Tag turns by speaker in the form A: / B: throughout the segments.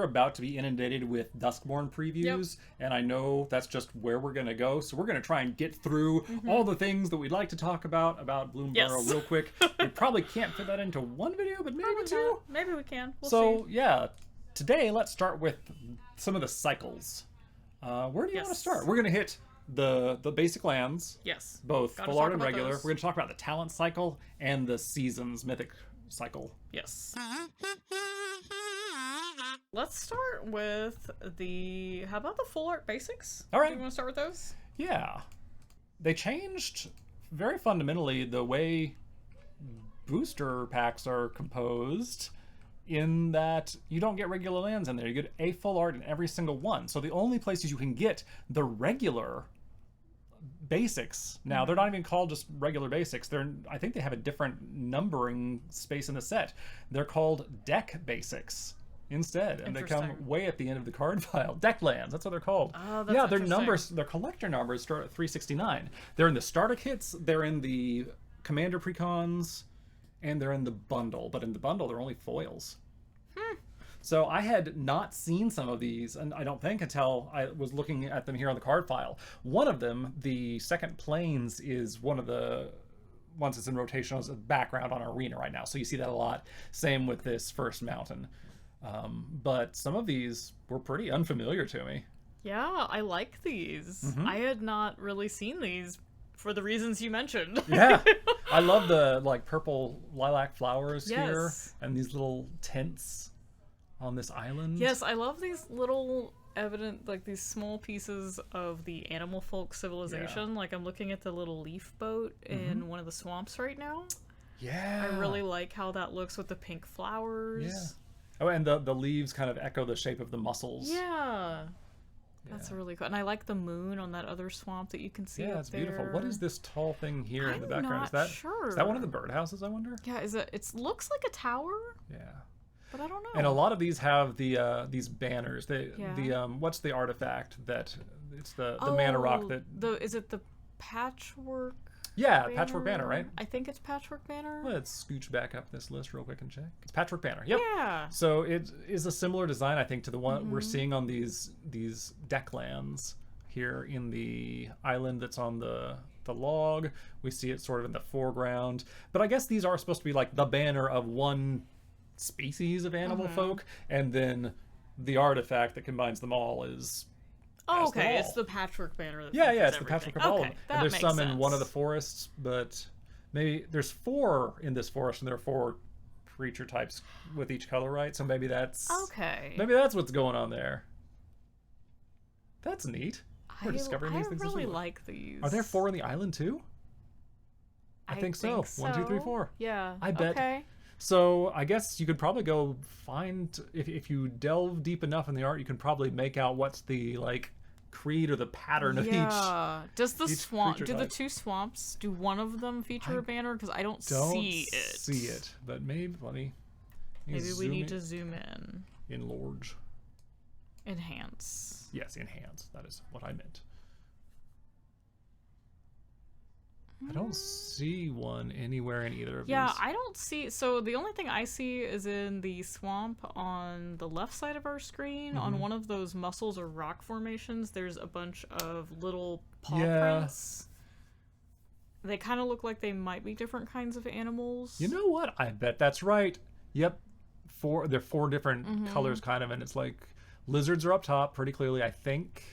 A: we're about to be inundated with Duskmourn previews, and I know that's just where we're going to go. So we're going to try and get through all the things that we'd like to talk about Bloomburrow real quick. We probably can't fit that into one video, but maybe two.
B: Maybe we can. We'll
A: so
B: see.
A: yeah, today let's start with some of the cycles. Where do you want to start? We're going to hit the basic lands.
B: Yes.
A: Both
B: Gotta
A: full art and
B: talk about
A: regular.
B: those.
A: We're going to talk about the talent cycle and the seasons mythic cycle.
B: Yes. Let's start with how about the full art basics?
A: All right.
B: Do you want to start with those?
A: Yeah. They changed very fundamentally the way booster packs are composed, in that you don't get regular lands in there. You get a full art in every single one. So the only places you can get the regular basics now, they're not even called just regular basics. I think they have a different numbering space in the set. They're called deck basics instead, and they come way at the end of the card file. Deck lands, that's what they're called.
B: Oh, that's
A: yeah, their
B: interesting.
A: numbers, their collector numbers start at 369. They're in the starter kits, they're in the commander precons, and they're in the bundle. But in the bundle, they're only foils. So I had not seen some of these, and I don't think until I was looking at them here on the card file. One of them, the second planes, is one of the ones that's in rotation as a background on Arena right now. So you see that a lot. Same with this first mountain. But some of these were pretty unfamiliar to me.
B: Yeah, I like these. I had not really seen these for the reasons you mentioned.
A: Yeah, I love the purple lilac flowers here,
B: Yes.
A: and these little tents on this island.
B: Yes, I love these little these small pieces of the animal folk civilization. Like, I'm looking at the little leaf boat in one of the swamps right now.
A: Yeah.
B: I really like how that looks with the pink flowers.
A: Yeah. Oh, and the leaves kind of echo the shape of the mussels.
B: Yeah. That's really cool. And I like the moon on that other swamp that you can see
A: Yeah,
B: up
A: it's beautiful.
B: there.
A: What is this tall thing here in the
B: I'm
A: background?
B: not sure.
A: Is that one of the birdhouses, I wonder?
B: Yeah, it looks like a tower,
A: Yeah.
B: but I don't know.
A: And a lot of these have these banners.
B: Yeah.
A: What's the artifact that it's the mana rock that
B: is it the patchwork?
A: Yeah, patchwork banner, right?
B: I think it's patchwork banner.
A: Let's scooch back up this list real quick and check. It's patchwork banner. Yep.
B: Yeah.
A: So it is a similar design, I think, to the one we're seeing on these deck lands here in the island that's on the log. We see it sort of in the foreground. But I guess these are supposed to be like the banner of one species of animal folk, and then the artifact that combines them all is
B: Oh,
A: as them
B: okay.
A: all.
B: It's the patchwork banner. That
A: Yeah,
B: features
A: it's the patchwork of
B: everything.
A: all of
B: Okay,
A: them.
B: that
A: And there's
B: makes
A: some
B: sense.
A: in one of the forests, but maybe there's 4 in this forest, and there are 4 creature types with each color, right? So maybe that's
B: Okay.
A: maybe that's what's going on there. That's neat. We're discovering these things.
B: I
A: as we
B: really
A: go.
B: like these.
A: Are there 4 in the island too? I think so. 1, 2, 3, 4.
B: Yeah.
A: I bet.
B: Okay.
A: So I guess you could probably go find, if you delve deep enough in the art, you can probably make out what's the creed or the pattern of
B: Yeah. Does the
A: each
B: swamp?
A: creature
B: Do the
A: type.
B: 2 swamps? Do one of them feature a banner? Because I don't
A: Don't
B: see it.
A: see it, but maybe
B: Maybe we need to zoom in.
A: enlarge.
B: Enhance.
A: Yes, enhance. That is what I meant. I don't see one anywhere in either of
B: Yeah,
A: these.
B: I don't see. So the only thing I see is in the swamp on the left side of our screen. On one of those mussels or rock formations, there's a bunch of little paw prints. They kind of look like they might be different kinds of animals.
A: You know what? I bet that's right. Yep. They're 4 different colors, kind of, and it's like lizards are up top pretty clearly, I think.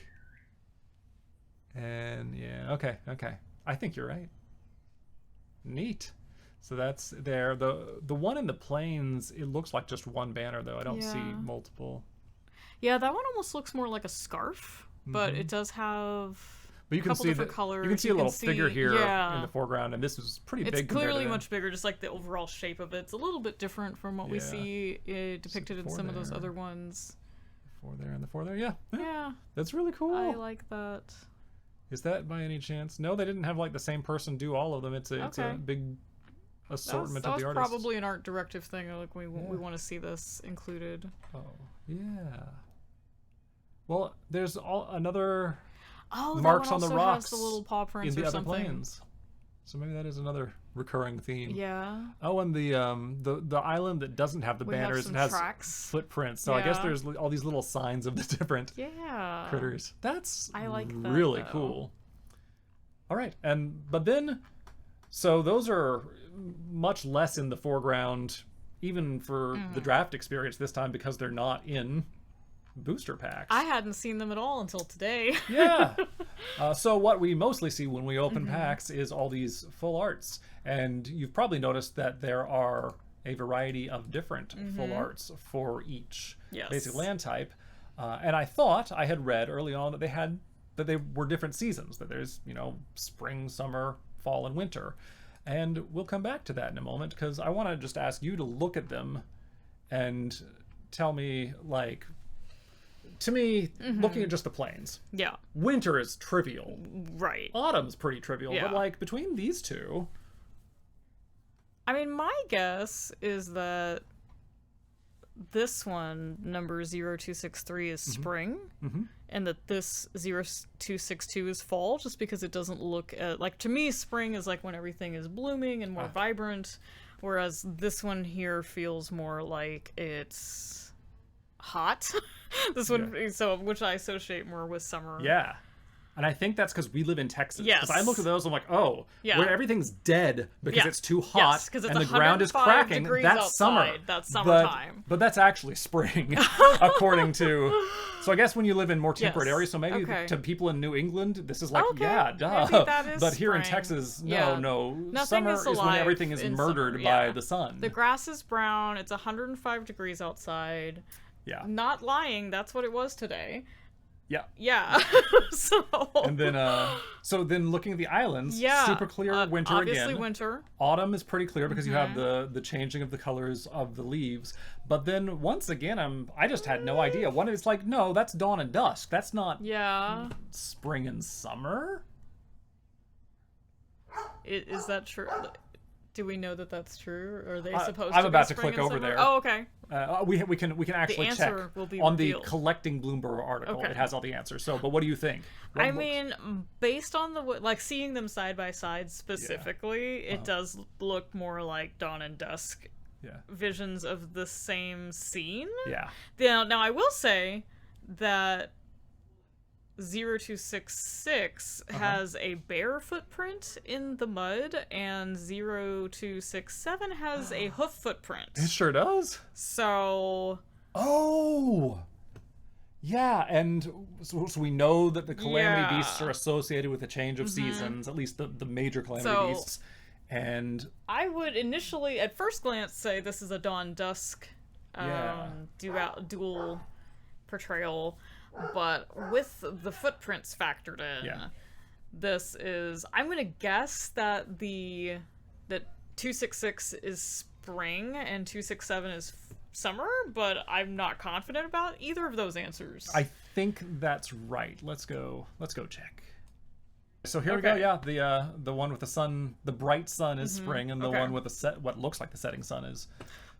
A: And yeah, okay. I think you're right. Neat. So that's there. The one in the plains, it looks like just one banner though. I don't see multiple.
B: Yeah, that one almost looks more like a scarf, but it does have
A: But you
B: a
A: can
B: couple
A: see
B: different colors.
A: You can see a little figure here
B: yeah.
A: in the foreground, and this is pretty
B: It's
A: big.
B: clearly
A: compared to
B: much bigger, just like the overall shape of it. It's a little bit different from what we
A: Yeah.
B: see depicted in
A: 4
B: some of those
A: there.
B: other ones.
A: 4 there and the 4 there. Yeah.
B: Yeah,
A: That's really cool.
B: I like that.
A: Is that by any chance? No, they didn't have the same person do all of them. It's a
B: Okay.
A: big assortment
B: that
A: of
B: was
A: the artists.
B: probably an art directive thing. Like we want to see this included.
A: Oh, yeah. Well, there's another
B: Oh,
A: marks
B: that
A: on
B: one
A: the
B: also
A: rocks
B: has the little paw
A: in
B: prints
A: the
B: or
A: other
B: something.
A: planes. So maybe that is another recurring theme.
B: Yeah.
A: Oh, and the island that doesn't have the
B: We have
A: banners
B: some
A: and has
B: tracks.
A: footprints. So I guess
B: Yeah.
A: there's all these little signs of the different critters. That's
B: I like that,
A: really
B: though.
A: cool. All right, but then, so those are much less in the foreground, even for the draft experience this time, because they're not in booster packs.
B: I hadn't seen them at all until today.
A: Yeah. So what we mostly see when we open packs is all these full arts, and you've probably noticed that there are a variety of different full arts for each basic land type. And I thought I had read early on that they were different seasons. That there's spring, summer, fall, and winter. And we'll come back to that in a moment, because I want to just ask you to look at them and tell me, like, to me, looking at just the plains,
B: Yeah.
A: winter is trivial.
B: Right.
A: Autumn's pretty trivial,
B: Yeah.
A: but like between these two,
B: I mean, my guess is that this one, number 0263, is spring, and that this 0262 is fall, just because it doesn't look like, to me, spring is like when everything is blooming and more vibrant, whereas this one here feels more like it's hot. This one, which I associate more with summer.
A: yeah. And I think that's because we live in Texas.
B: Yes.
A: Because I look at those, I'm like, oh, where everything's dead because it's too hot
B: because it's
A: and the ground is
B: 105
A: cracking.
B: degrees
A: That's summer.
B: outside. That's summertime.
A: But that's actually spring, according to. So I guess when you live in more temperate areas, so maybe to people in New England, this is like, yeah, duh.
B: Maybe that is
A: but here in
B: spring.
A: Texas,
B: Yeah.
A: no.
B: Nothing
A: Summer
B: is
A: is when
B: alive
A: everything is
B: in
A: murdered
B: summer,
A: by
B: yeah.
A: the sun.
B: The grass is brown. It's 105 degrees outside.
A: Yeah.
B: Not lying. That's what it was today.
A: Yeah.
B: Yeah. So.
A: And then looking at the islands, super clear winter
B: obviously
A: again.
B: winter.
A: Autumn is pretty clear because you have the changing of the colors of the leaves. But then once again, I just had no idea. One is like, no, that's dawn and dusk. That's not spring and summer.
B: Is that true? Do we know that that's true? Or are they supposed
A: I'm
B: to
A: about
B: be
A: to
B: spring
A: click
B: and
A: over
B: summer?
A: there.
B: Oh, okay.
A: We can actually check
B: answer will be
A: on
B: revealed.
A: the collecting Bloomburrow article.
B: Okay.
A: It has all the answers. So, but what do you think?
B: I mean, based on seeing them side by side specifically, it does look more like dawn and dusk visions of the same scene.
A: Yeah.
B: Now I will say that 0266 has a bear footprint in the mud, and 0267 has a hoof footprint.
A: It sure does.
B: So.
A: Oh. Yeah, and so we know that the Calamity Beasts are associated with the change of seasons, at least the major Calamity Beasts. And
B: I would initially, at first glance, say this is a dawn-dusk dual portrayal, but with the footprints factored in, this is, I'm going to guess that 266 is spring and 267 is summer, but I'm not confident about either of those answers.
A: I think that's right. Let's go check. So here we go. Yeah, the one with the sun, the bright sun is spring, and the one with what looks like the setting sun is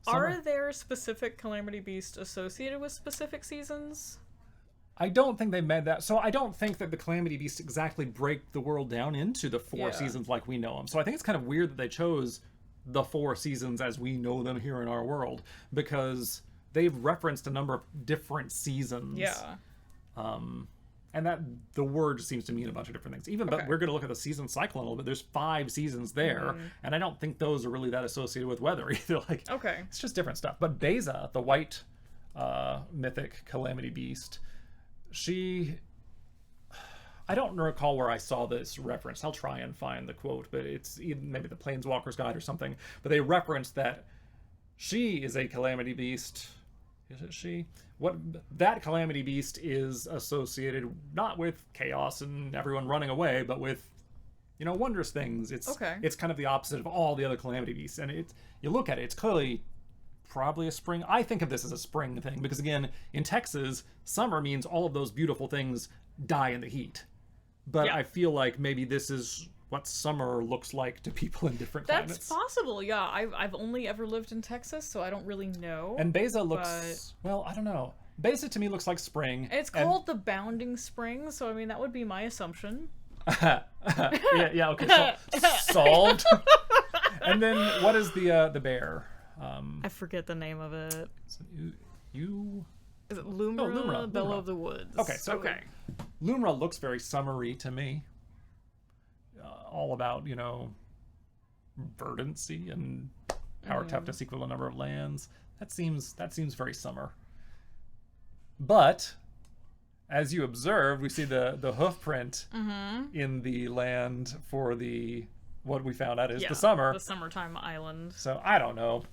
A: summer.
B: Are there specific Calamity Beasts associated with specific seasons?
A: I don't think they made that. So I don't think that the Calamity Beasts exactly break the world down into the four seasons like we know them. So I think it's kind of weird that they chose the four seasons as we know them here in our world, because they've referenced a number of different seasons.
B: Yeah.
A: And that the word seems to mean a bunch of different things. But we're going to look at the season cycle in a little bit. There's 5 seasons there, and I don't think those are really that associated with weather either. Like, it's just different stuff. But Beza, the white mythic Calamity Beast, I don't recall where I saw this reference. I'll try and find the quote, but it's maybe the Planeswalker's Guide or something. But they referenced that she is a Calamity Beast. Is it she? That Calamity Beast is associated not with chaos and everyone running away, but with, wondrous things. It's kind of the opposite of all the other Calamity Beasts. And you look at it, it's clearly probably a spring. I think of this as a spring thing because, again, in Texas, summer means all of those beautiful things die in the heat. But I feel like maybe this is what summer looks like to people in different climates.
B: That's possible, yeah. I've only ever lived in Texas, so I don't really know.
A: And Beza looks, well, I don't know. Beza to me looks like spring.
B: It's called the Bounding Spring, so I mean, that would be my assumption.
A: Yeah, okay, solved. And then what is the bear?
B: I forget the name of it.
A: You
B: Is it Lumra?
A: Lumra.
B: Bellow of the Woods.
A: Okay, so Lumra looks very summery to me. All about, verdancy and power toughness equal to number of lands. That seems very summer. But as you observed, we see the hoof print in the land for what we found out is the summer.
B: The summertime island.
A: So I don't know.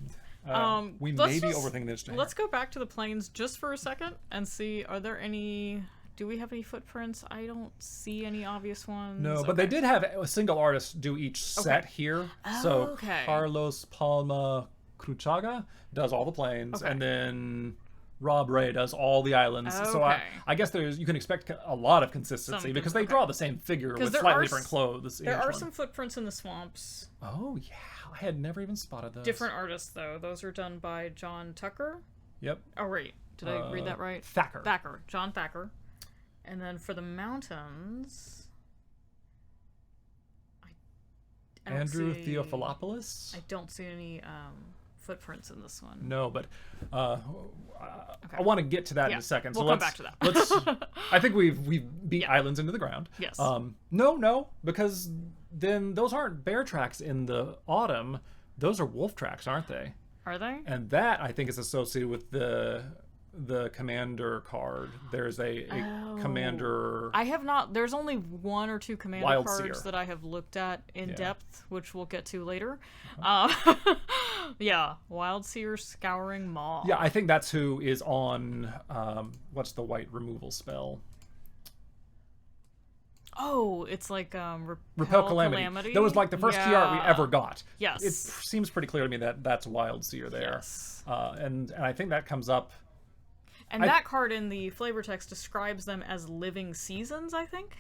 A: We may be overthinking this.
B: Let's go back to the plains just for a second and see, do we have any footprints? I don't see any obvious ones.
A: No, but they did have a single artist do each set here. So Carlos Palma Cruchaga does all the plains, and then Rob Ray does all the islands. So I guess you can expect a lot of consistency because they draw the same figure with slightly different clothes.
B: There are some footprints in the swamps.
A: Oh, yeah. I had never even spotted those.
B: Different artists, though. Those are done by John Tucker.
A: Yep.
B: Oh, wait. Did I read that right?
A: Thacker.
B: John Thacker. And then for the mountains...
A: Andrew Theophilopoulos?
B: I don't see any footprints in this one.
A: No, but I want to get to that in a second.
B: We'll come back to that.
A: I think we've beat islands into the ground.
B: Yes.
A: No, because then those aren't bear tracks in the autumn. Those are wolf tracks, aren't they?
B: Are they?
A: And that, I think, is associated with the commander card. There's a commander.
B: I have not. There's only one or two commander cards that I have looked at in depth, which we'll get to later. Yeah, Wild Seer Scouring Maw.
A: Yeah, I think that's who is on. What's the white removal spell?
B: Oh, it's like
A: Repel Calamity. That was like the first key art we ever got.
B: Yes.
A: It seems pretty clear to me that that's Wild Seer there.
B: Yes.
A: And I think that comes up.
B: And that card in the flavor text describes them as living seasons, I think.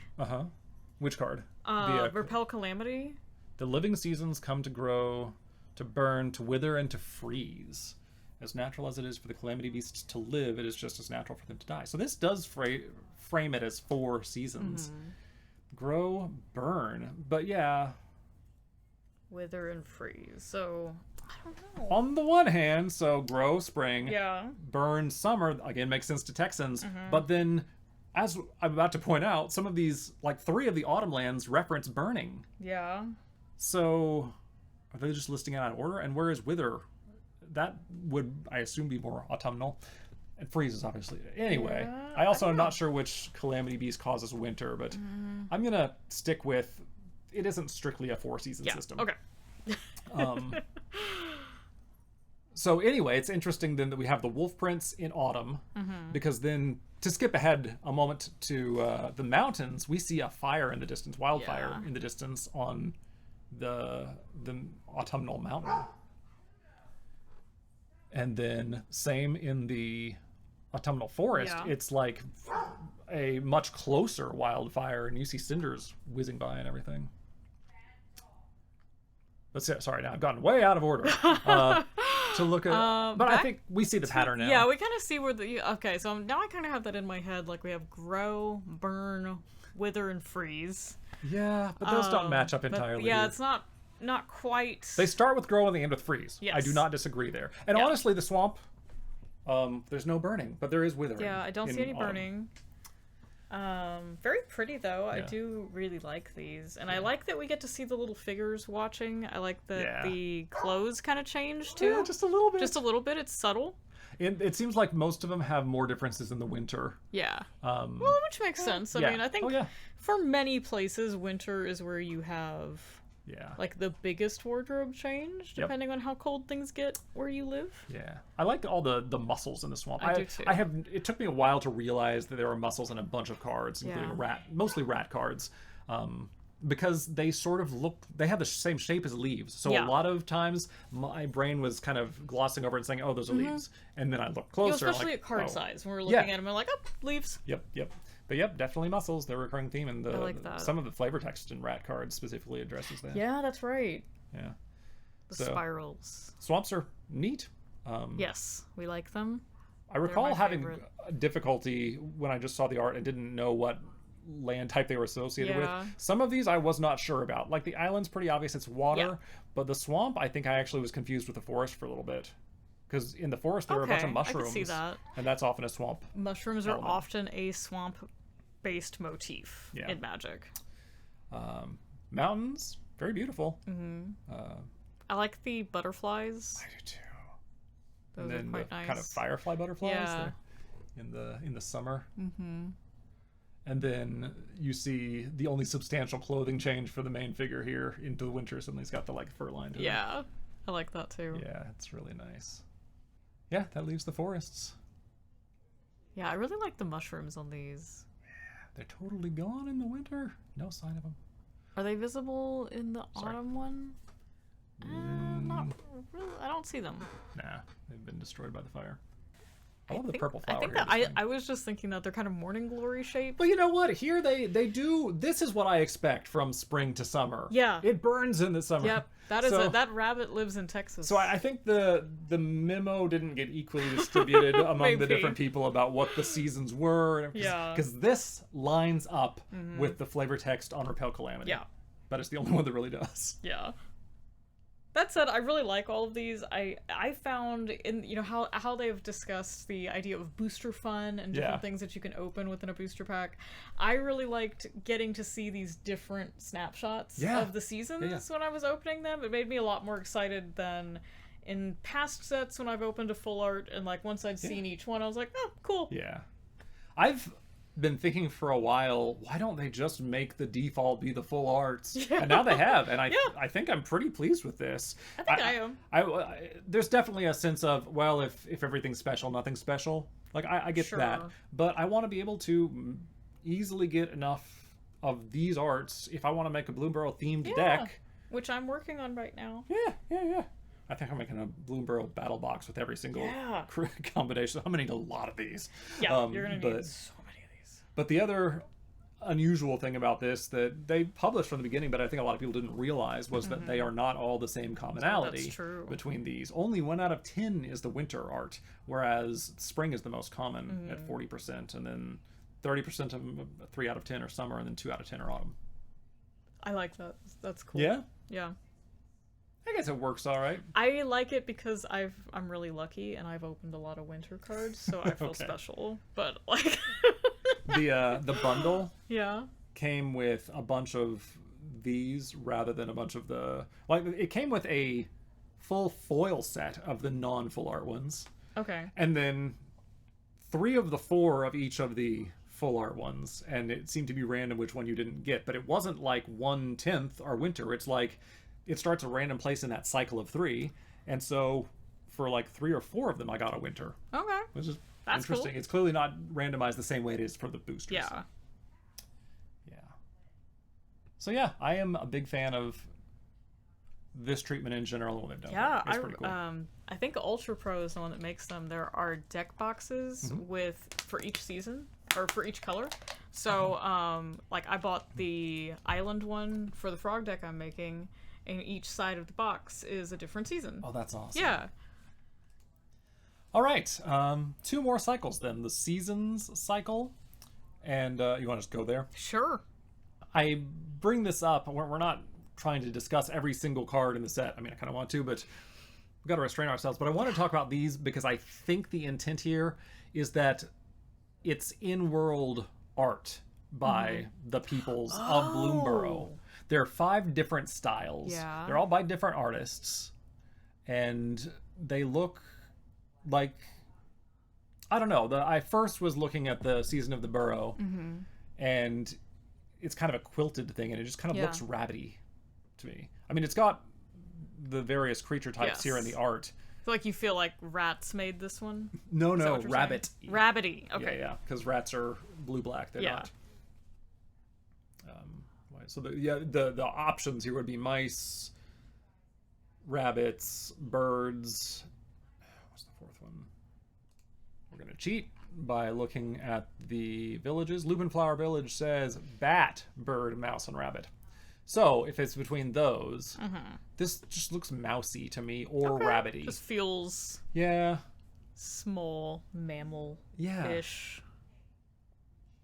A: Which card?
B: Repel Calamity.
A: The living seasons come to grow, to burn, to wither, and to freeze. As natural as it is for the Calamity Beasts to live, it is just as natural for them to die. So this does frame it as 4 seasons. Grow, burn. But yeah.
B: Wither and freeze. So, I don't know.
A: On the one hand, so grow, spring.
B: Yeah.
A: Burn, summer. Again, makes sense to Texans. But then, as I'm about to point out, some of these, like 3 of the autumn lands reference burning.
B: Yeah.
A: So, are they just listing it out of order? And where is wither? That would, I assume, be more autumnal. And freezes, obviously. Anyway, I also am not sure which Calamity Beast causes winter, but I'm going to stick with it isn't strictly a 4-season system.
B: Okay.
A: So anyway, it's interesting then that we have the wolf prints in autumn, because then, to skip ahead a moment to the mountains, we see a fire in the distance, wildfire in the distance on the autumnal mountain. And then same in the autumnal forest, it's like a much closer wildfire, and you see cinders whizzing by and everything. Let's see, sorry, now I've gotten way out of order to look at, but I think we see the pattern now.
B: Yeah, we kind of see where okay, so now I kind of have that in my head, like we have grow, burn, wither, and freeze.
A: Yeah, but those don't match up entirely.
B: Yeah, it's not quite.
A: They start with grow and they end with freeze.
B: Yes.
A: I do not disagree there. And honestly, the swamp, there's no burning, but there is withering.
B: Yeah, I don't see any burning. Very pretty though.
A: Yeah.
B: I do really like these, and I like that we get to see the little figures watching. I like that the clothes kind of change too.
A: Yeah, just a little bit.
B: Just a little bit. It's subtle.
A: It seems like most of them have more differences in the winter.
B: Yeah. Well, which makes sense. I mean, I think for many places, winter is where you have like the biggest wardrobe change, depending on how cold things get where you live.
A: Yeah. I like all the muscles in the swamp.
B: I do too.
A: It took me a while to realize that there were muscles in a bunch of cards, including mostly rat cards. Because they sort of they have the same shape as leaves. So a lot of times my brain was kind of glossing over it and saying, oh, those are leaves. And then I looked closer.
B: Especially at card size. When we're looking at them, we're like, oh, leaves.
A: Yep. But definitely muscles. They're a recurring theme. And
B: I like that.
A: Some of the flavor text in rat cards specifically addresses that.
B: Yeah, that's right.
A: Yeah.
B: The spirals.
A: Swamps are neat.
B: Yes, we like them.
A: I recall having difficulty when I just saw the art and didn't know what land type they were associated
B: Yeah.
A: with. Some of these I was not sure about. Like the island's pretty obvious, it's water,
B: Yeah.
A: but the swamp, I think I actually was confused with the forest for a little bit. Because in the forest there are a bunch of
B: Okay, I
A: mushrooms.
B: can see that.
A: And that's often a swamp.
B: Mushrooms are
A: element.
B: often a swamp-based motif
A: Yeah.
B: in Magic.
A: Mountains, very beautiful.
B: I like the butterflies.
A: I do too.
B: Those
A: And
B: are
A: then
B: quite
A: the
B: nice.
A: kind of firefly butterflies
B: Yeah.
A: in the summer. And then you see the only substantial clothing change for the main figure here into the winter. Suddenly he's got the like fur line to him.
B: Yeah, I like that too.
A: Yeah, it's really nice. Yeah, that leaves the forests.
B: Yeah, I really like the mushrooms on these.
A: They're totally gone in the winter. No sign of them.
B: Are they visible in the
A: Sorry.
B: autumn one? Not really. I don't see them.
A: Nah, they've been destroyed by the fire. I love the purple
B: I
A: flower
B: think
A: here
B: that
A: this thing.
B: I was just thinking that they're kind of morning glory shaped.
A: But you know what? Here they do. This is what I expect from spring to summer.
B: Yeah.
A: It burns in the summer.
B: Yep, that is
A: So-
B: that rabbit lives in Texas.
A: So I think the memo didn't get equally distributed among the
B: Maybe.
A: different people about what the seasons were.
B: Yeah.
A: Because this lines up with the flavor text on Repel Calamity.
B: Yeah.
A: But it's the only one that really does.
B: Yeah. That said, I really like all of these. I found in how they've discussed the idea of booster fun and different
A: Yeah.
B: things that you can open within a booster pack. I really liked getting to see these different snapshots
A: Yeah.
B: of the seasons when I was opening them. It made me a lot more excited than in past sets when I've opened a full art and like once I'd seen each one, I was like, oh, cool.
A: Yeah. I've been thinking for a while, why don't they just make the default be the full arts?
B: Yeah.
A: And now they have, and I
B: Yeah.
A: I think I'm pretty pleased with this.
B: I think I am.
A: There's definitely a sense of, well, if everything's special, nothing's special. Like I get that,
B: Sure.
A: but I want to be able to easily get enough of these arts if I want to make a Bloomburrow themed deck.
B: Which I'm working on right now.
A: Yeah. I think I'm making a Bloomburrow battle box with every single
B: Yeah.
A: combination. I'm gonna need a lot of these.
B: Yeah, you're gonna need
A: but-
B: so many of these.
A: But the other unusual thing about this that they published from the beginning, but I think a lot of people didn't realize, was that they are not all the same commonality
B: That's true.
A: between these. Only 1 out of 10 is the winter art, whereas spring is the most common at 40%, and then 30% of them, 3 out of 10 are summer, and then 2 out of 10 are autumn.
B: I like that. That's cool.
A: Yeah?
B: Yeah.
A: I guess it works all right.
B: I like it because I'm really lucky and I've opened a lot of winter cards, so I feel
A: Okay.
B: special. But like
A: The bundle
B: yeah.
A: came with a bunch of these rather than a bunch of the... Like, it came with a full foil set of the non-full art ones.
B: Okay.
A: And then 3 of the 4 of each of the full art ones, and it seemed to be random which one you didn't get, but it wasn't like 1/10 are winter. It's like it starts a random place in that cycle of 3, and so for like 3 or 4 of them I got a winter,
B: Okay.
A: which is
B: That's
A: interesting.
B: cool.
A: It's clearly not randomized the same way it is for the boosters.
B: Yeah.
A: So yeah, I am a big fan of this treatment in general and what they've done.
B: Yeah,
A: It's pretty cool.
B: I think Ultra Pro is the one that makes them. There are deck boxes
A: Mm-hmm.
B: for each season or for each color. So, like I bought the island one for the frog deck I'm making, and each side of the box is a different season.
A: Oh, that's awesome.
B: Yeah.
A: All right, 2 more cycles then. The seasons cycle, and you want to just go there?
B: Sure.
A: I bring this up. We're not trying to discuss every single card in the set. I mean, I kind of want to, but we've got to restrain ourselves. But I want to talk about these because I think the intent here is that it's in-world art by the peoples of Bloomburrow. There are 5 different styles.
B: Yeah.
A: They're all by different artists, and they look like, I don't know. I first was looking at the Season of the Burrow, and it's kind of a quilted thing, and it just kind of
B: Yeah.
A: looks rabbity to me. I mean, it's got the various creature types here in the
B: Yes.
A: art.
B: I feel like you feel like rats made this one.
A: No,
B: Is that
A: no,
B: what you're
A: rabbit.
B: saying? Rabbity. Okay.
A: Yeah, because rats are blue-black. They're
B: Yeah.
A: not. So the options here would be mice, rabbits, birds. What's the 4th one? We're gonna cheat by looking at the villages. Lupinflower Village says bat, bird, mouse, and rabbit. So if it's between those, this just looks mousy to me, or rabbity.
B: Just feels
A: Yeah,
B: small mammal-ish.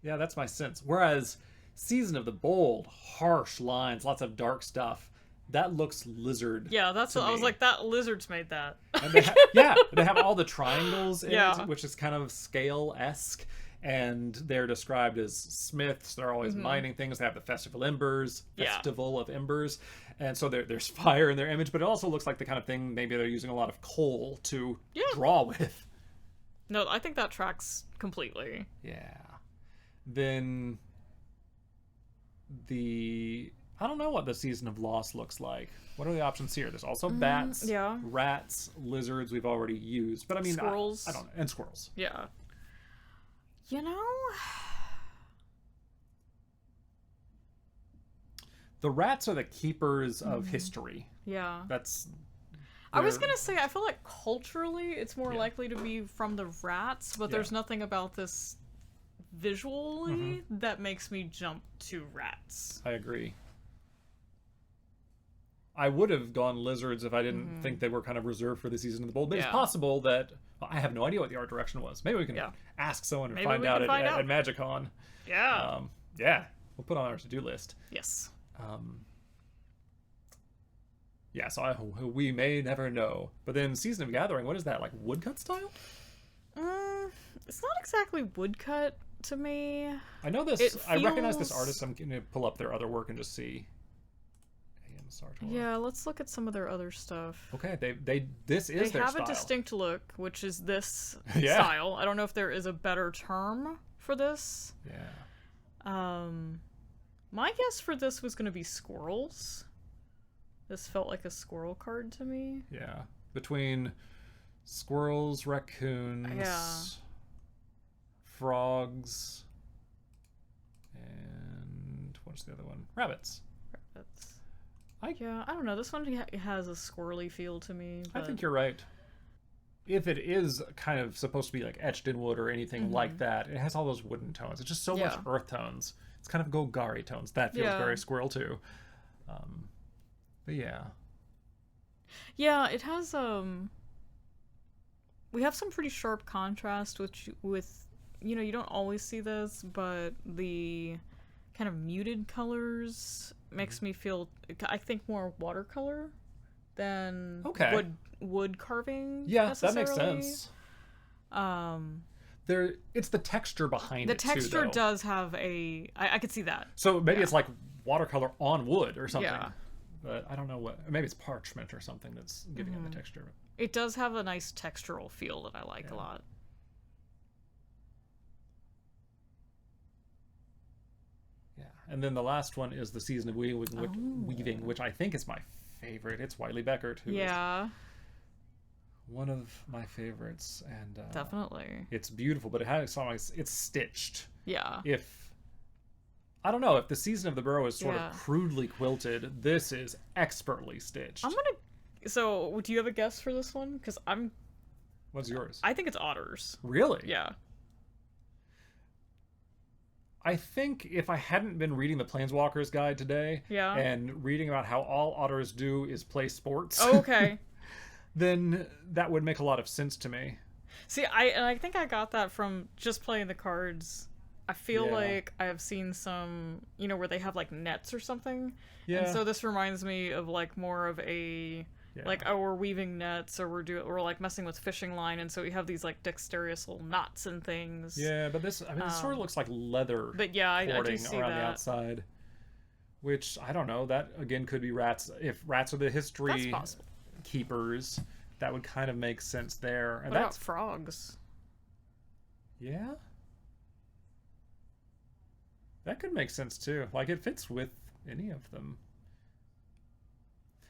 A: yeah, that's my sense. Whereas Season of the Bold, harsh lines, lots of dark stuff. That looks lizard.
B: Yeah, that's what I was like, that lizard's made that.
A: And they have all the triangles in it, which is kind of scale-esque. And they're described as smiths. They're always mining things. They have the Festival of Embers. And so there's fire in their image, but it also looks like the kind of thing maybe they're using a lot of coal to draw with.
B: No, I think that tracks completely.
A: Yeah. Then I don't know what the Season of Loss looks like. What are the options here? There's also bats, rats, lizards we've already used. But I mean,
B: squirrels.
A: I don't know. And squirrels.
B: Yeah. You know?
A: The rats are the keepers of history.
B: Yeah.
A: I
B: was going to say, I feel like culturally it's more likely to be from the rats, but there's nothing about this visually that makes me jump to rats.
A: I agree. I would have gone lizards if I didn't think they were kind of reserved for the Season of the Bold. But it's possible that... Well, I have no idea what the art direction was. Maybe we can ask someone and find out at MagicCon.
B: Yeah.
A: We'll put on our to-do list.
B: Yes.
A: So we may never know. But then Season of Gathering, what is that? Like woodcut style?
B: It's not exactly woodcut to me.
A: I know this. I recognize this artist. I'm going to pull up their other work and just see.
B: Yeah, let's look at some of their other stuff.
A: Okay, this is their style. They have a
B: distinct look, which is this style. I don't know if there is a better term for this.
A: Yeah.
B: My guess for this was going to be squirrels. This felt like a squirrel card to me.
A: Yeah. Between squirrels, raccoons, frogs, and what's the other one? Rabbits.
B: I don't know. This one has a squirrely feel to me.
A: But... I think you're right. If it is kind of supposed to be like etched in wood or anything like that, it has all those wooden tones. It's just so much earth tones. It's kind of Golgari tones. That feels very squirrel too. But yeah.
B: Yeah, it has we have some pretty sharp contrast with you don't always see this, but the kind of muted colors makes me feel, I think, more watercolor than wood carving.
A: Yeah, that makes sense. It's the texture behind it.
B: The texture does have I could see that.
A: So maybe it's like watercolor on wood or something. Yeah. But I don't know what. Maybe it's parchment or something that's giving it the texture.
B: It does have a nice textural feel that I like a lot.
A: And then the last one is the Season of Weaving, which I think is my favorite. It's Wiley Beckert, who is one of my favorites, and
B: definitely
A: it's beautiful. But it's stitched.
B: Yeah.
A: I don't know if the Season of the Burrow is sort of crudely quilted. This is expertly stitched.
B: So, do you have a guess for this one? Because
A: What's yours?
B: I think it's otters.
A: Really?
B: Yeah.
A: I think if I hadn't been reading the Planeswalkers Guide today and reading about how all otters do is play sports, then that would make a lot of sense to me.
B: See, I think I got that from just playing the cards. I feel like I have seen some, where they have like nets or something. Yeah. And so this reminds me of like more of a... Yeah. Like, we're weaving nets, or we're like messing with fishing line, and so we have these like dexterous little knots and things.
A: Yeah, but this sort of looks like leather.
B: But yeah, I do see
A: around
B: that.
A: The outside, which I don't know. That again could be rats. If rats are the history keepers, that would kind of make sense there. And
B: what about frogs?
A: Yeah, that could make sense too. Like it fits with any of them.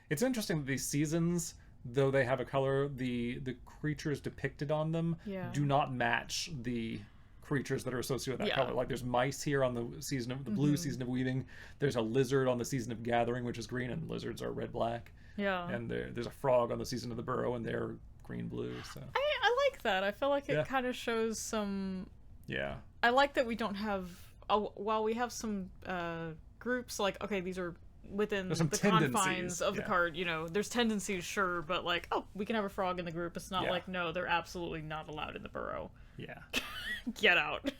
A: It's interesting that these seasons, though they have a color, the creatures depicted on them do not match the creatures that are associated with that color. Like there's mice here on the season of the blue Season of Weaving. There's a lizard on the Season of Gathering, which is green, and lizards are red-black.
B: Yeah.
A: And there's a frog on the Season of the Burrow, and they're green-blue. So
B: I like that. I feel like it kind of shows some...
A: Yeah.
B: I like that we don't have... while we have some groups, like, okay, these are... within the confines of the card, there's tendencies, sure, but like, we can have a frog in the group. It's not like, no, they're absolutely not allowed in the burrow.
A: Yeah.
B: Get out.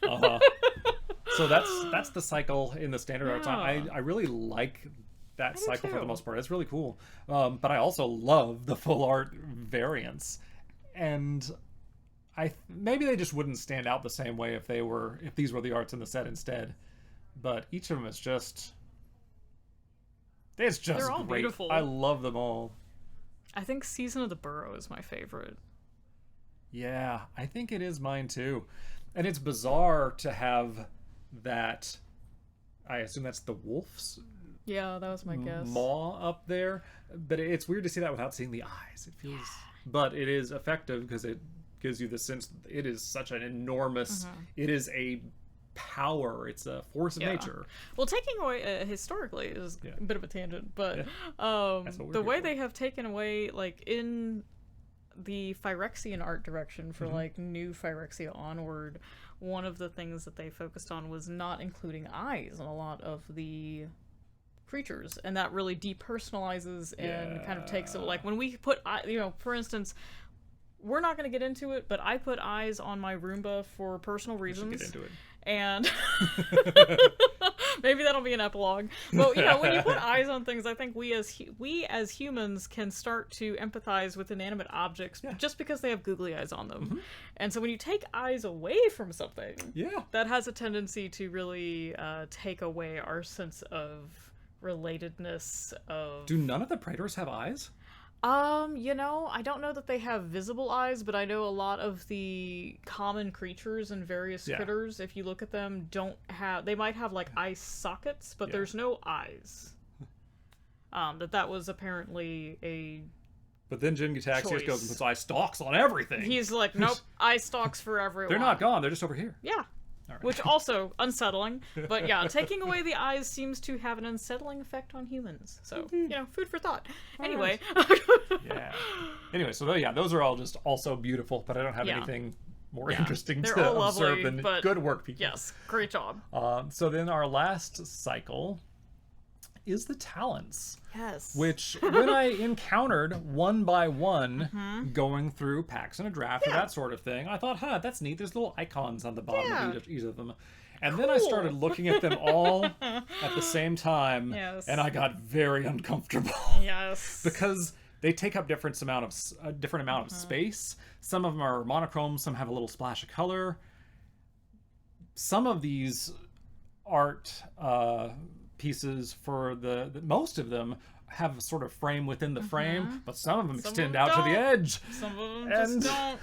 A: So that's the cycle in the standard art.
B: Yeah.
A: I really like that
B: do
A: cycle for the
B: too.
A: most part. It's really cool. But I also love the full art variants, and maybe they just wouldn't stand out the same way if these were the arts in the set instead. But each of them is just
B: They're all
A: great.
B: beautiful.
A: I love them all.
B: I think Season of the Burrow is my favorite.
A: Yeah, I think it is mine too. And it's bizarre to have that. I assume that's the wolf's
B: Yeah, that was my guess.
A: maw up there, but it's weird to see that without seeing the eyes. It feels, but it is effective because it gives you the sense that it is such an enormous. It is a power. It's a force of nature.
B: Well, taking away historically is a bit of a tangent, but the way they have taken away, like in the Phyrexian art direction for like new Phyrexia onward, one of the things that they focused on was not including eyes in a lot of the creatures, and that really depersonalizes and kind of takes it, like when we put for instance, we're not going to get into it, but I put eyes on my Roomba for personal reasons.
A: Get into it.
B: And maybe that'll be an epilogue. But when you put eyes on things, I think we as humans can start to empathize with inanimate objects just because they have googly eyes on them. And so when you take eyes away from something, that has a tendency to really take away our sense of relatedness.
A: Do none of the predators have eyes?
B: I don't know that they have visible eyes, but I know a lot of the common creatures and various critters, if you look at them, they might have like eye sockets, but there's no eyes. That was apparently a
A: But then Jin Gitaxias goes and puts eye stalks on everything.
B: He's like, nope, eye stalks for everyone.
A: They're not gone, they're just over here.
B: Yeah. Right. Which also unsettling, but taking away the eyes seems to have an unsettling effect on humans. So food for thought. Anyway,
A: Anyway, so those are all just also beautiful, but I don't have anything more interesting
B: They're
A: to
B: all
A: observe
B: lovely,
A: than good work, people.
B: Yes, great job.
A: So then our last cycle is the talents.
B: Yes.
A: Which, when I encountered one by one, going through packs in a draft or that sort of thing, I thought, that's neat. There's little icons on the bottom of each of them. And then I started looking at them all at the same time, and I got very uncomfortable.
B: Yes.
A: Because they take up different amount of space. Some of them are monochrome, some have a little splash of color. Some of these art pieces for most of them have a sort of frame within the frame, but some of them extend out to the edge.
B: Some of them just don't.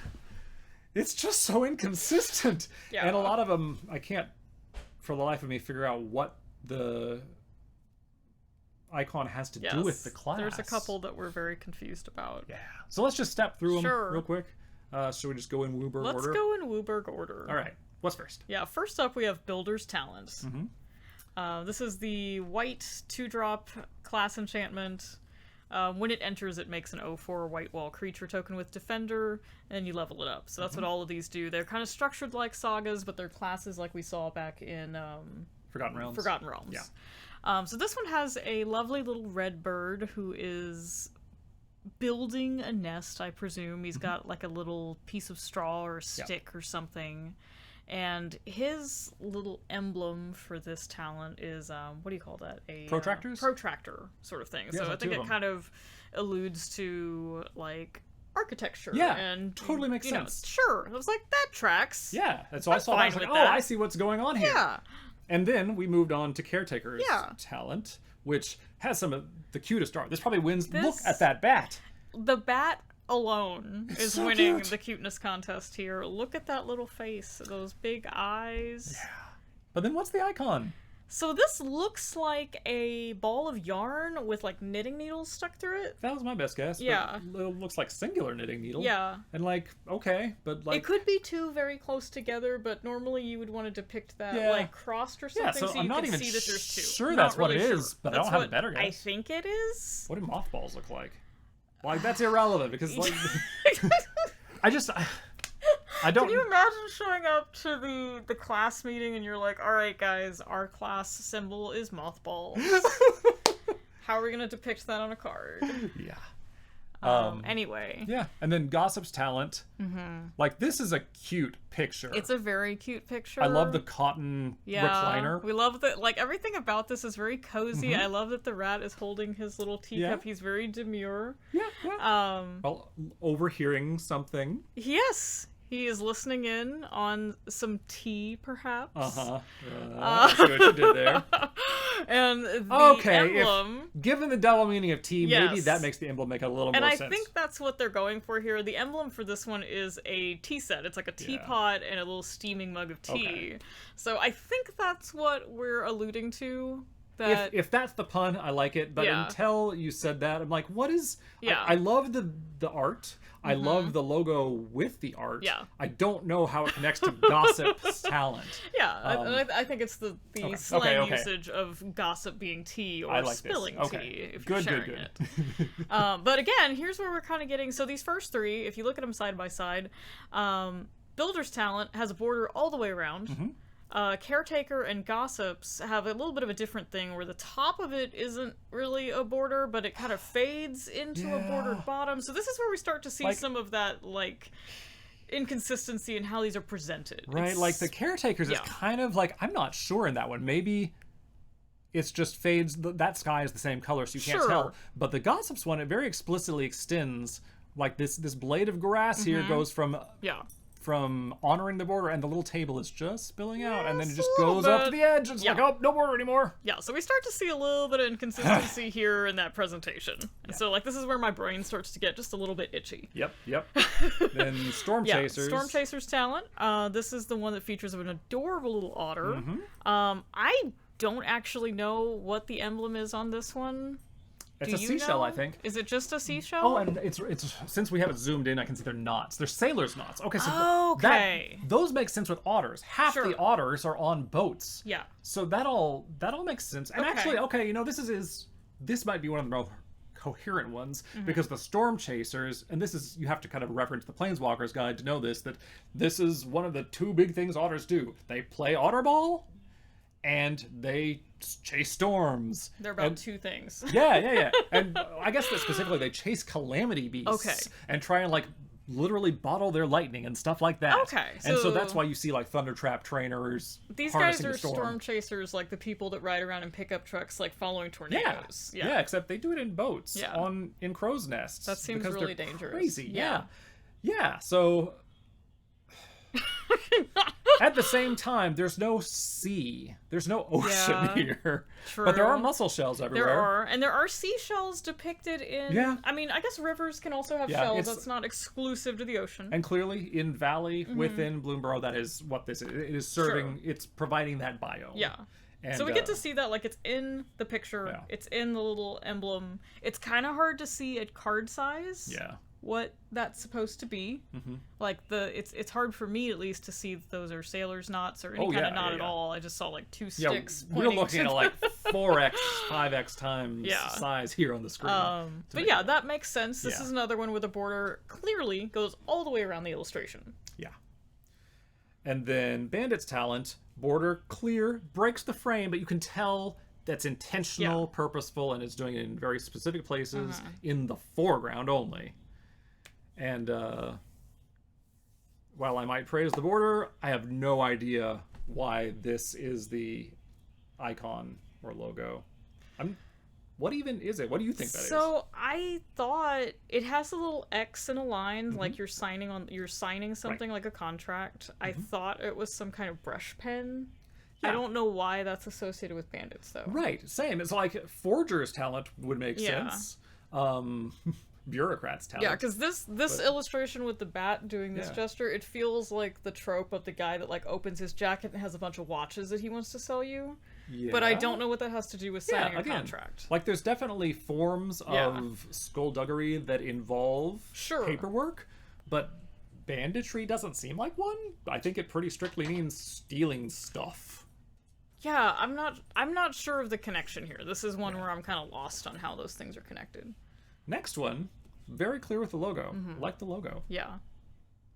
A: It's just so inconsistent. And a lot of them, I can't for the life of me figure out what the icon has to do with the class.
B: There's a couple that we're very confused about.
A: Yeah. So let's just step through them real quick. Should we just go in Wooburg order?
B: Let's go in Wooburg order.
A: All right. What's first?
B: Yeah, first up we have Builder's Talent. This is the white 2-drop class enchantment. When it enters, it makes an 0/4 white wall creature token with Defender, and you level it up. So that's what all of these do. They're kind of structured like sagas, but they're classes like we saw back in
A: Forgotten Realms.
B: Yeah. So this one has a lovely little red bird who is building a nest, I presume. He's got like a little piece of straw or a stick or something. And his little emblem for this talent is, what do you call that? A
A: protractors?
B: Protractor sort of thing.
A: Yeah,
B: so I think it kind of alludes to, like, architecture.
A: Yeah,
B: and
A: totally makes sense.
B: Sure. I was like, that tracks.
A: Yeah, and so I saw that. I was like, I see what's going on here.
B: Yeah.
A: And then we moved on to Caretaker's talent, which has some of the cutest art. This probably wins. Look at that bat.
B: The bat alone is
A: so
B: winning
A: cute.
B: the cuteness contest here. Look at that little face, those big eyes.
A: Yeah. But then what's the icon?
B: So this looks like a ball of yarn with like knitting needles stuck through it.
A: That was my best guess.
B: Yeah.
A: But it looks like singular knitting needle.
B: Yeah.
A: And like, okay, but like...
B: It could be two very close together, but normally you would want to depict that like crossed or something,
A: so
B: you
A: I'm not
B: can
A: even
B: see that there's two.
A: Sure that's what it is, but I don't have a better guess.
B: I think it is.
A: What do mothballs look like? Like, that's irrelevant because like... I don't...
B: Can you imagine showing up to the class meeting and you're like, all right, guys, our class symbol is mothballs. How are we going to depict that on a card?
A: Yeah.
B: Anyway.
A: Yeah, and then Gossip's talent. Like, this is a cute picture.
B: It's a very cute picture.
A: I love the cotton recliner.
B: We love that, like, everything about this is very cozy. I love that the rat is holding his little teacup. He's very demure.
A: Yeah. Well, overhearing something.
B: Yes. He is listening in on some tea, perhaps.
A: I see what you did there.
B: And the emblem...
A: Given the double meaning of tea, maybe that makes the emblem make a little more sense.
B: And I think that's what they're going for here. The emblem for this one is a tea set. It's like a teapot and a little steaming mug of tea.
A: Okay.
B: So I think that's what we're alluding to.
A: If that's the pun, I like it. But until you said that, I'm like, what is...
B: Yeah.
A: I love the art. I love the logo with the art.
B: Yeah.
A: I don't know how it connects to Gossip's talent.
B: Yeah, I think it's the slang usage of gossip being tea or spilling tea if you're sharing it. But again, here's where we're kind of getting... So these first three, if you look at them side by side, Builder's talent has a border all the way around. Caretaker and Gossips have a little bit of a different thing where the top of it isn't really a border, but it kind of fades into a bordered bottom. So this is where we start to see some of that, like, inconsistency in how these are presented.
A: Right, like the Caretakers is kind of like, I'm not sure in that one. Maybe it's just fades, that sky is the same color, so you can't tell. But the Gossips one, it very explicitly extends, like this blade of grass here goes from honoring the border, and the little table is just spilling out, and then it just goes up to the edge. It's like, oh, no border anymore.
B: Yeah, so we start to see a little bit of inconsistency here in that presentation. And so, like, this is where my brain starts to get just a little bit itchy.
A: Yep. Then Storm Chasers.
B: Storm Chasers talent. This is the one that features an adorable little otter. I don't actually know what the emblem is on this one.
A: It's a seashell, I think.
B: Is it just a seashell?
A: Oh, and it's since we have it zoomed in, I can see they're knots. They're sailors' knots. Okay, so those make sense with otters. Half the otters are on boats.
B: Yeah.
A: So that all makes sense. And actually, this might be one of the more coherent ones because the Storm Chasers, and this is, you have to kind of reference the Planeswalker's Guide to know this, that this is one of the two big things otters do. They play otter ball, and they chase storms.
B: They're about two things.
A: Yeah. And I guess that specifically they chase calamity beasts and try and, like, literally bottle their lightning and stuff like that. And so that's why you see, like, Thundertrap trainers.
B: These guys are storm chasers, like the people that ride around in pickup trucks, like, following tornadoes.
A: Yeah, except they do it in boats in crow's nests.
B: That seems really dangerous.
A: Crazy. Yeah. So at the same time, there's no sea. There's no ocean here.
B: True.
A: But there are mussel shells everywhere.
B: There are. And there are seashells depicted in... I mean, I guess rivers can also have shells. That's not exclusive to the ocean.
A: And clearly, in Valley, within Bloomburrow, that is what this is. It is serving... It's providing that biome.
B: Yeah. And, so we get to see that, like, it's in the picture. It's in the little emblem. It's kind of hard to see at card size. What that's supposed to be. Like, it's hard for me at least to see if those are sailor's knots or any kind of knot at all. I just saw like two sticks.
A: We're looking at like 4x, 5x times size here on the screen.
B: But yeah, that makes sense. This is another one where the border clearly goes all the way around the illustration. Yeah.
A: And then Bandit's talent, border clear, breaks the frame, but you can tell that's intentional, purposeful, and it's doing it in very specific places in the foreground only. And while I might praise the border, I have no idea why this is the icon or logo. What even is it? What do you think that is?
B: So I thought it has a little X and a line, like you're signing something like a contract. I thought it was some kind of brush pen. I don't know why that's associated with bandits, though.
A: Right, same. It's like Forger's talent would make sense. Bureaucrat's talent.
B: Yeah, because this illustration with the bat doing this gesture, it feels like the trope of the guy that, like, opens his jacket and has a bunch of watches that he wants to sell you. Yeah. But I don't know what that has to do with signing a contract.
A: Like, there's definitely forms of skullduggery that involve paperwork, but banditry doesn't seem like one. I think it pretty strictly means stealing stuff.
B: Yeah, I'm not sure of the connection here. This is one where I'm kind of lost on how those things are connected.
A: Next one, very clear with the logo. Like the logo.
B: Yeah.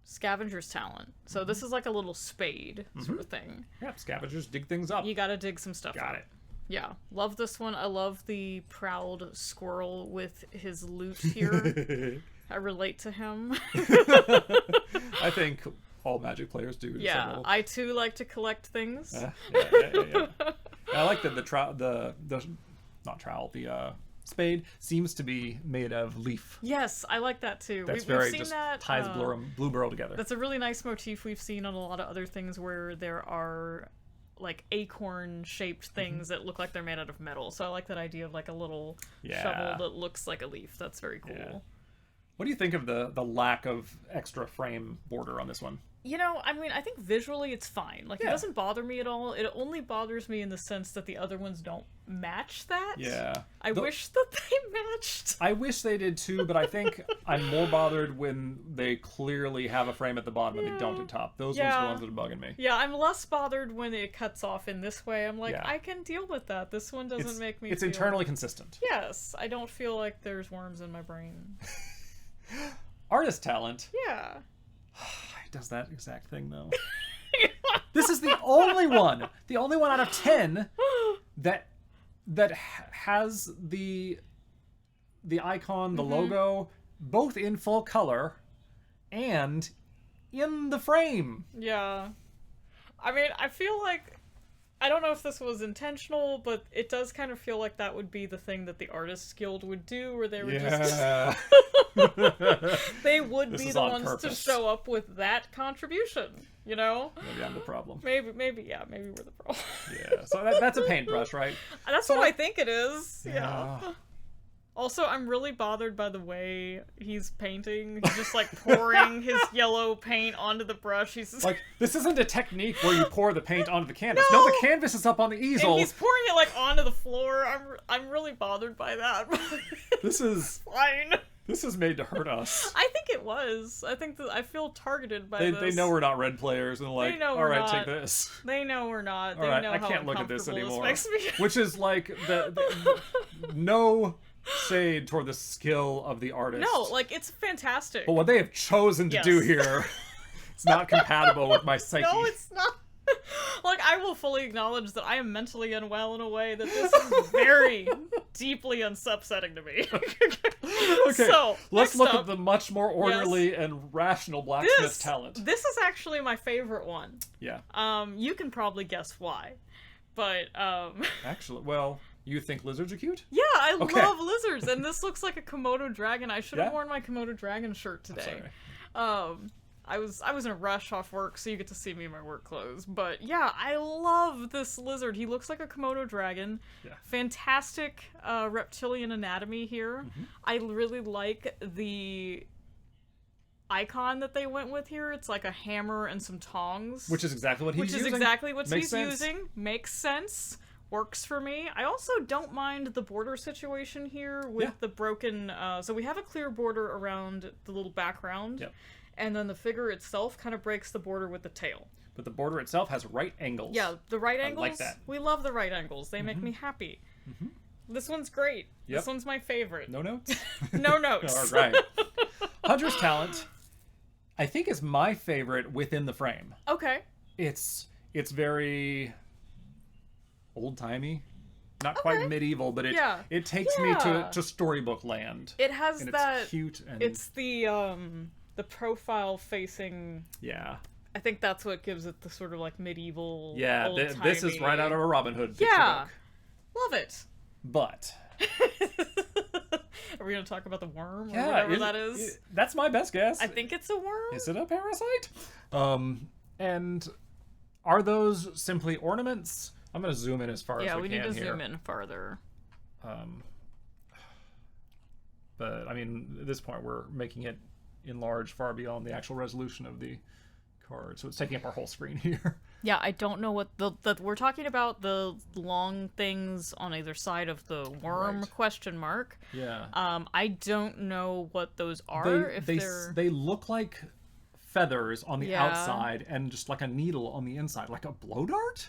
B: Scavenger's talent. So this is like a little spade sort of thing.
A: Yeah, scavengers dig things up.
B: You gotta dig some stuff up.
A: Got it.
B: Yeah, love this one. I love the proud squirrel with his loot here. I relate to him.
A: I think all Magic players do.
B: Yeah, I too like to collect things.
A: Yeah. I like that the spade seems to be made of leaf.
B: Yes, I like that too.
A: That's
B: we've
A: very
B: seen
A: just
B: that,
A: ties Bloomburrow together.
B: That's a really nice motif we've seen on a lot of other things where there are like acorn-shaped things that look like they're made out of metal. So I like that idea of like a little shovel that looks like a leaf. That's very cool.
A: Yeah. What do you think of the lack of extra frame border on this one?
B: You know, I mean, I think visually it's fine. Like, it doesn't bother me at all. It only bothers me in the sense that the other ones don't match that.
A: Yeah.
B: I wish that they matched.
A: I wish they did too, but I think I'm more bothered when they clearly have a frame at the bottom and they don't at top. Those ones are the ones that are bugging me.
B: Yeah, I'm less bothered when it cuts off in this way. I'm like, I can deal with that. This one doesn't make me
A: It's internally consistent.
B: Yes. I don't feel like there's worms in my brain.
A: Artist talent.
B: Yeah.
A: He does that exact thing though. This is the only one out of 10 that has the icon, the logo, both in full color and in the frame.
B: Yeah. I mean, I feel like, I don't know if this was intentional, but it does kind of feel like that would be the thing that the Artists Guild would do, where they would just... they would be the ones to show up with that contribution, you know?
A: Maybe I'm the problem.
B: Maybe we're the problem.
A: Yeah, so that's a paintbrush, right?
B: That's what I think it is. Yeah. Also, I'm really bothered by the way he's painting. He's just like pouring his yellow paint onto the brush. He's just...
A: like, this isn't a technique where you pour the paint onto the canvas. No, the canvas is up on the easel.
B: And he's pouring it like onto the floor. I'm really bothered by that.
A: This is
B: fine.
A: This is made to hurt us.
B: I think it was. I think that I feel targeted by this.
A: They know we're not red players and like, all right, take this.
B: They know we're not.
A: They know I can't look at this anymore. Which is like the no shade toward the skill of the artist.
B: No, like, it's fantastic.
A: But what they have chosen to do here, it's not compatible with my psyche.
B: No, it's not. Like, I will fully acknowledge that I am mentally unwell in a way that this is very deeply upsetting to me.
A: Okay,
B: so
A: let's look at the much more orderly and rational blacksmith talent.
B: This is actually my favorite one.
A: Yeah.
B: You can probably guess why. But,
A: actually, well... You think lizards are cute?
B: Yeah, I love lizards, and this looks like a Komodo dragon. I should have worn my Komodo dragon shirt today. I was in a rush off work, so you get to see me in my work clothes. But yeah, I love this lizard. He looks like a Komodo dragon. Yeah. Fantastic reptilian anatomy here. I really like the icon that they went with here. It's like a hammer and some tongs.
A: Which is exactly what he's using.
B: Which is exactly what he's using. Makes sense. Works for me. I also don't mind the border situation here with the broken... so we have a clear border around the little background, and then the figure itself kind of breaks the border with the tail.
A: But the border itself has right angles.
B: Yeah, the right angles.
A: I like that.
B: We love the right angles. They make me happy. This one's great. This one's my favorite.
A: No notes?
B: No notes.
A: All right. Hunter's talent, I think, is my favorite within the frame.
B: Okay.
A: It's very... old-timey, not quite medieval, but it takes me to storybook land.
B: It has
A: and
B: that.
A: It's cute and
B: it's the profile facing.
A: Yeah,
B: I think that's what gives it the sort of like medieval.
A: Yeah, this is right out of a Robin Hood picture book.
B: Love it.
A: But
B: are we gonna talk about the worm or whatever that is?
A: That's my best guess.
B: I think it's a worm.
A: Is it a parasite? And are those simply ornaments? I'm going to zoom in as far as we can here.
B: Yeah, we need to zoom in farther.
A: But, I mean, at this point, we're making it enlarge far beyond the actual resolution of the card. So it's taking up our whole screen here.
B: Yeah, I don't know what we're talking about the long things on either side of the worm question mark.
A: Yeah.
B: I don't know what those are.
A: They look like feathers on the outside and just like a needle on the inside, like a blow dart?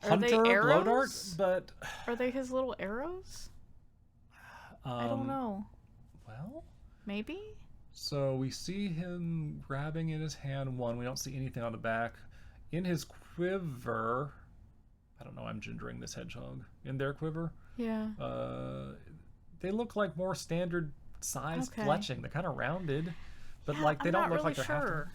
A: Hunter, blow dart, but...
B: Are they his little arrows? I don't know.
A: Well?
B: Maybe?
A: So we see him grabbing in his hand one. We don't see anything on the back. In his quiver... I don't know, I'm gendering this hedgehog in their quiver.
B: Yeah.
A: They look like more standard sized fletching. They're kind of rounded, but
B: Yeah,
A: like they
B: I'm
A: don't
B: not
A: look
B: really
A: like they're
B: sure.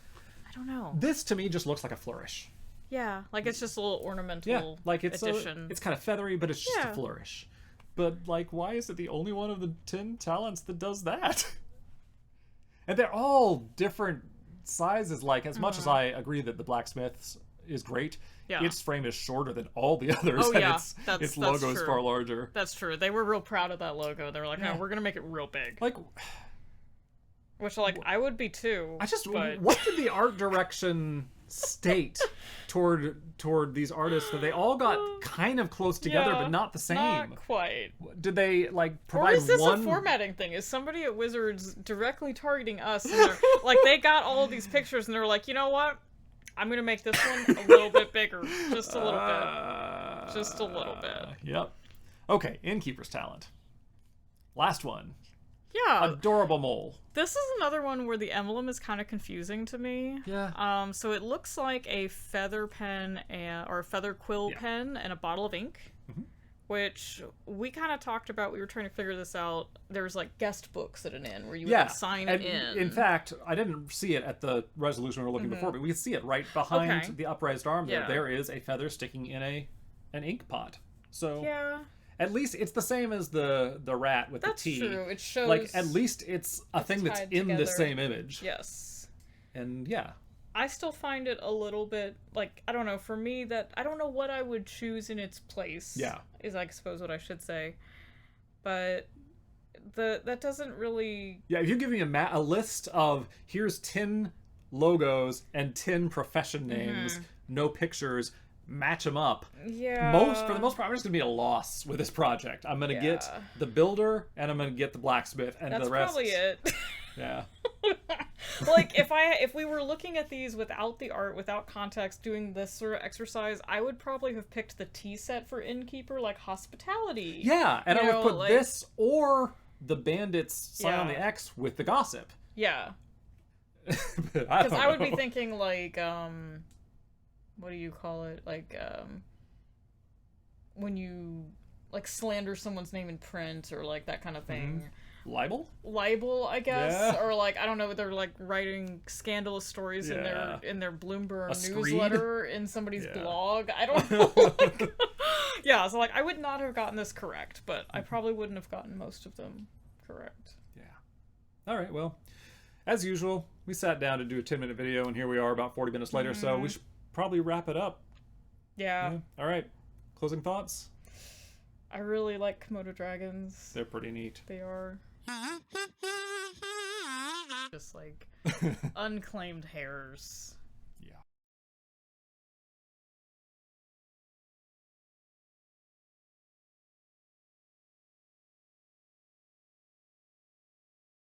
B: I don't know.
A: This to me just looks like a flourish.
B: Yeah, like it's just a little ornamental
A: Yeah, like it's
B: addition.
A: it's kind of feathery, but it's just a flourish. But like, why is it the only one of the 10 talents that does that? And they're all different sizes. Like, as much as I agree that the blacksmith's is great, its frame is shorter than all the others, and its logo is far larger.
B: That's true. They were real proud of that logo. They were like, no, we're gonna make it real big.
A: Like,
B: which, like, I would be too.
A: What did the art direction state toward these artists, that they all got kind of close together but not the same?
B: Not quite.
A: Did they like provide
B: or is this
A: one
B: a formatting thing? Is somebody at Wizards directly targeting us? And they're, like, they got all of these pictures and they're like, you know what? I'm gonna make this one a little bit bigger, just a little bit, just a little bit.
A: Yep. Okay, Innkeeper's talent. Last one.
B: Yeah.
A: Adorable mole.
B: This is another one where the emblem is kind of confusing to me.
A: Yeah.
B: So it looks like a feather pen or a feather quill pen and a bottle of ink, which we kind of talked about. We were trying to figure this out. There's like guest books at an inn where you would like, sign
A: and
B: in.
A: In fact, I didn't see it at the resolution we were looking before, but we can see it right behind the upraised arm there. There is a feather sticking in an ink pot. So at least it's the same as the rat with the T.
B: That's true. It shows,
A: like, at least it's a thing that's in the same image.
B: Yes.
A: And
B: I still find it a little bit, like, I don't know, for me, that I don't know what I would choose in its place. Is, I suppose, what I should say. But that doesn't really...
A: Yeah, if you give me a list of, here's 10 logos and 10 profession names, no pictures, match them up.
B: Yeah.
A: For the most part, I'm just going to be a loss with this project. I'm going to get the builder, and I'm going to get the blacksmith, and the rest...
B: That's probably it.
A: Yeah.
B: Like, if we were looking at these without the art, without context, doing this sort of exercise, I would probably have picked the tea set for Innkeeper, like hospitality.
A: Yeah, and I would put this or the bandits sign on the X with the gossip.
B: Yeah.
A: Because
B: I would be thinking, like, what do you call it? Like, when you, like, slander someone's name in print, or, like, that kind of thing.
A: Libel,
B: I guess, or like, I don't know, they're like writing scandalous stories in their Bloomburrow newsletter in somebody's blog. I don't know. So like, I would not have gotten this correct, but I probably wouldn't have gotten most of them correct.
A: Yeah. All right. Well, as usual, we sat down to do a 10-minute video, and here we are about 40 minutes later. So we should probably wrap it up.
B: Yeah.
A: All right. Closing thoughts.
B: I really like Komodo dragons.
A: They're pretty neat.
B: They are. Just like unclaimed hares.